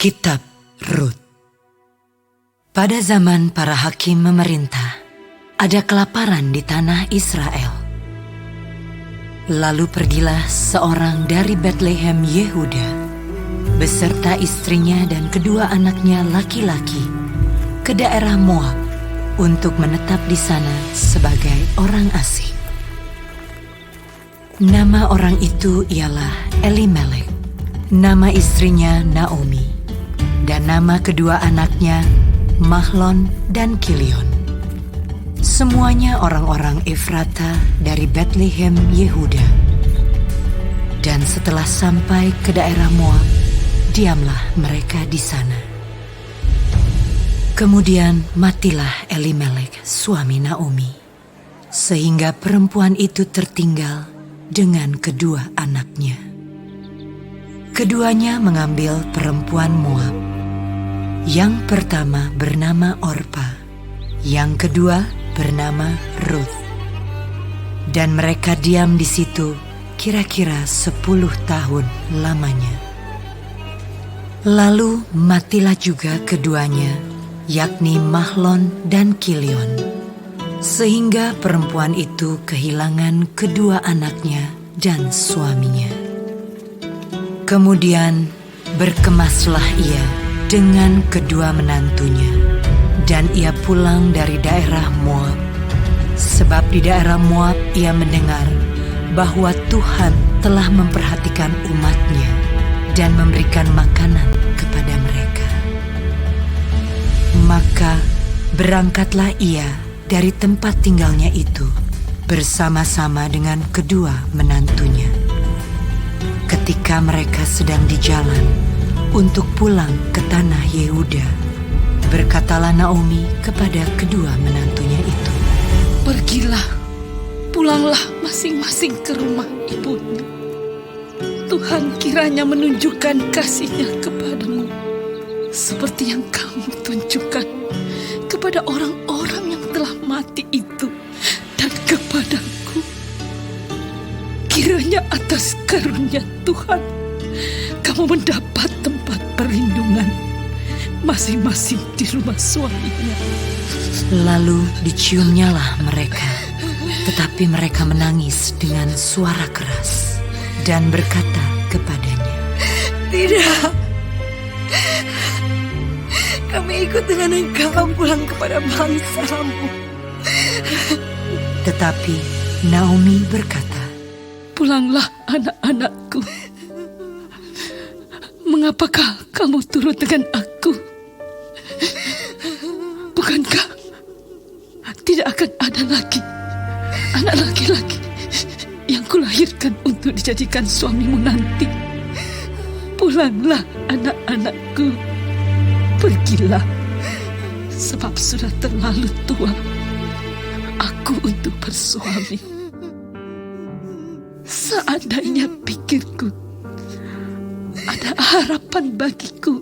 Kitab Rut. Pada zaman para hakim memerintah, ada kelaparan di tanah Israel. Lalu pergilah seorang dari Betlehem Yehuda, beserta istrinya dan kedua anaknya laki-laki, ke daerah Moab untuk menetap di sana sebagai orang asing. Nama orang itu ialah Elimelek, nama istrinya Naomi, dan nama kedua anaknya Mahlon dan Kilion. Semuanya orang-orang Efrata dari Betlehem Yehuda. Dan setelah sampai ke daerah Moab, diamlah mereka di sana. Kemudian matilah Elimelek, suami Naomi, sehingga perempuan itu tertinggal dengan kedua anaknya. Keduanya mengambil perempuan Moab. Yang pertama bernama Orpa, yang kedua bernama Ruth. Dan mereka diam di situ kira-kira 10 tahun lamanya. Lalu matilah juga keduanya, yakni Mahlon dan Kilion, sehingga perempuan itu kehilangan kedua anaknya dan suaminya. Kemudian berkemaslah ia dengan kedua menantunya, dan ia pulang dari daerah Moab, sebab di daerah Moab ia mendengar bahwa Tuhan telah memperhatikan umatnya dan memberikan makanan kepada mereka. Maka berangkatlah ia dari tempat tinggalnya itu bersama-sama dengan kedua menantunya. Ketika mereka sedang di jalan untuk pulang ke tanah Yehuda, berkatalah Naomi kepada kedua menantunya itu, "Pergilah, pulanglah masing-masing ke rumah ibumu. Tuhan kiranya menunjukkan kasih-Nya kepadamu, seperti yang kamu tunjukkan kepada orang-orang yang telah mati itu dan kepadaku. Kiranya atas karunia Tuhan kamu mendapat tempat perlindungan masing-masing di rumah suaminya." Lalu diciumnyalah mereka, tetapi mereka menangis dengan suara keras dan berkata kepadanya, "Tidak, kami ikut dengan engkau pulang kepada bangsamu." Tetapi Naomi berkata, "Pulanglah anak-anakku. Mengapakah kamu turut dengan aku? Bukankah tidak akan ada lagi anak laki-laki yang kulahirkan untuk dijadikan suamimu nanti? Pulanglah anak-anakku, pergilah, sebab sudah terlalu tua aku untuk bersuami. Seandainya pikirku ada harapan bagiku,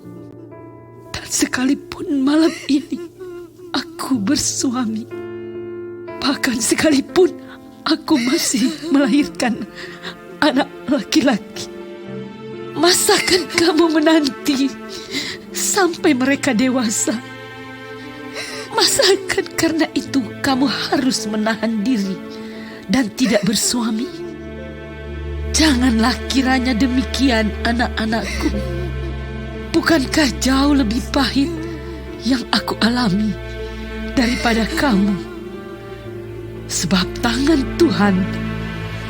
dan sekalipun malam ini aku bersuami, bahkan sekalipun aku masih melahirkan anak laki-laki, masakan kamu menanti sampai mereka dewasa? Masakan karena itu kamu harus menahan diri dan tidak bersuami? Janganlah kiranya demikian, anak-anakku. Bukankah jauh lebih pahit yang aku alami daripada kamu? Sebab tangan Tuhan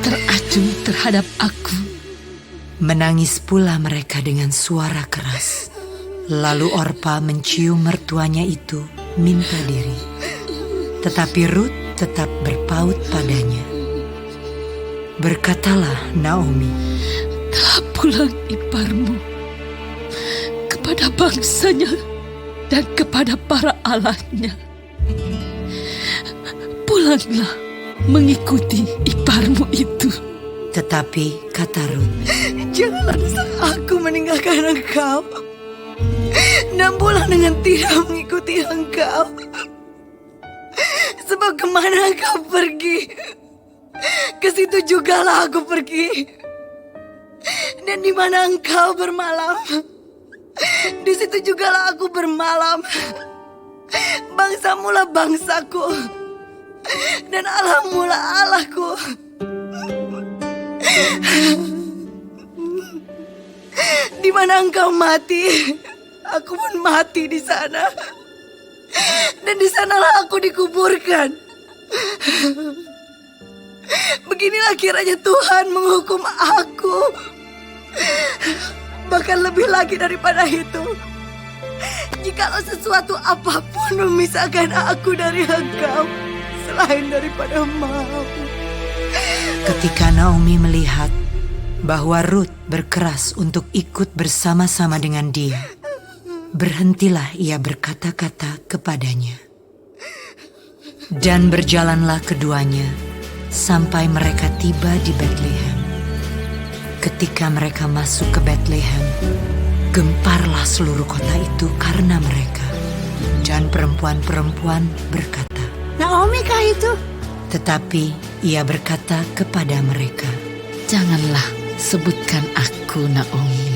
teracung terhadap aku." menangis pula mereka dengan suara keras. Lalu Orpa mencium mertuanya itu minta diri, tetapi Rut tetap berpaut padanya. Berkatalah Naomi, "Telah pulang iparmu kepada bangsanya dan kepada para allahnya. Pulanglah mengikuti iparmu itu." Tetapi kata Rut, "Janganlah aku meninggalkan engkau dan pulang dengan tidak mengikuti engkau. Sebab kemana engkau pergi, ke situ jugalah aku pergi. Dan di mana engkau bermalam, Di situ jugalah aku bermalam. Bangsamu lah bangsaku, dan Allahmu lah Allahku. Di mana engkau mati, aku pun mati di sana. Dan di sanalah aku dikuburkan. Beginilah kiranya Tuhan menghukum aku. Bahkan lebih lagi daripada itu, jikalau sesuatu apapun memisahkan aku dari engkau selain daripada mau. Ketika Naomi melihat bahwa Ruth berkeras untuk ikut bersama-sama dengan dia, berhentilah ia berkata-kata kepadanya. Dan berjalanlah keduanya sampai mereka tiba di Betlehem. Ketika mereka masuk ke Betlehem, gemparlah seluruh kota itu karena mereka. Dan perempuan-perempuan berkata, Naomi kah itu? tetapi ia berkata kepada mereka, Janganlah sebutkan aku Naomi,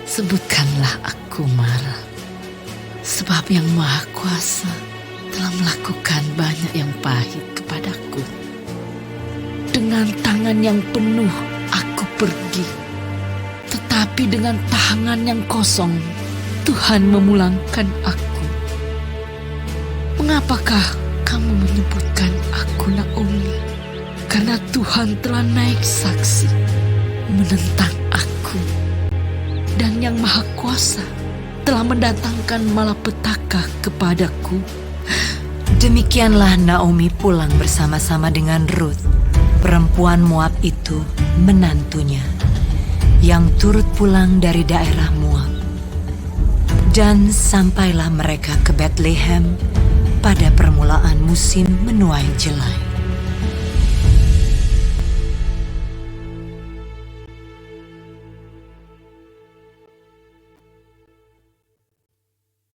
sebutkanlah aku Mara. Sebab yang Maha Kuasa telah melakukan banyak yang pahit kepadaku. Dengan tangan yang penuh aku pergi, tetapi dengan tangan yang kosong Tuhan memulangkan aku. Mengapakah kamu menyebutkan aku Naomi? Karena Tuhan telah naik saksi menentang aku, dan yang Maha Kuasa telah mendatangkan malapetaka kepadaku. Demikianlah Naomi pulang bersama-sama dengan Ruth, perempuan Moab itu, menantunya, yang turut pulang dari daerah Moab. Dan sampailah mereka ke Betlehem pada permulaan musim menuai jelai.